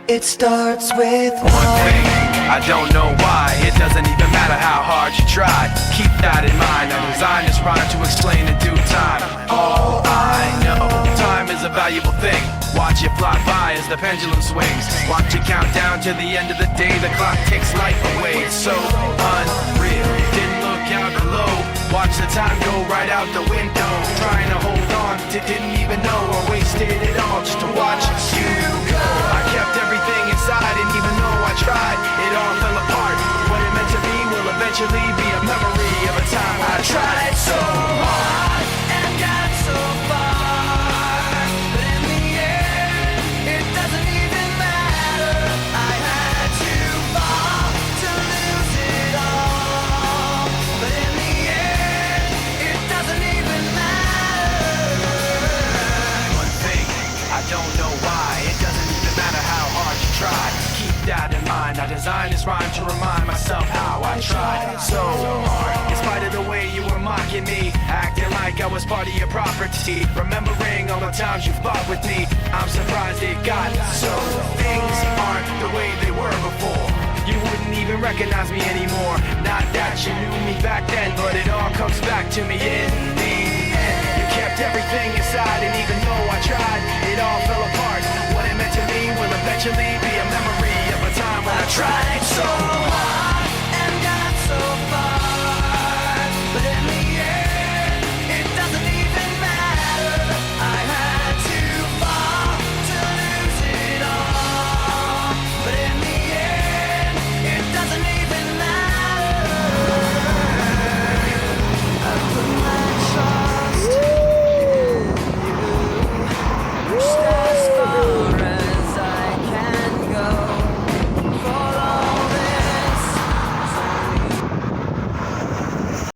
It starts with one thing, I don't know why. It doesn't even matter how hard you try. Keep that in mind, I designed this rhyme to explain in due time. All I know, time is a valuable thing. Watch it fly by as the pendulum swings. Watch it count down to the end of the day. The clock takes life away, it's so unreal. Didn't look out below, watch the time go right out the window. Trying to hold on, didn't even know I wasted it all just to watch you go. I kept everything inside, and even though I tried, it all fell apart. What it meant to be will eventually be a memory of a time I tried so hard and got so far, but in the end, it doesn't even matter. I had to fall to lose it all, but in the end, it doesn't even matter. One thing, I don't know why. It doesn't even matter how hard you try. Keep that in mind. I designed this rhyme to remind myself how I tried so hard. In spite of the way you were mocking me, acting like I was part of your property, remembering all the times you fought with me, I'm surprised it got so. Things aren't the way they were before. You wouldn't even recognize me anymore. Not that you knew me back then, but it all comes back to me in the end. You kept everything inside, and even though I tried,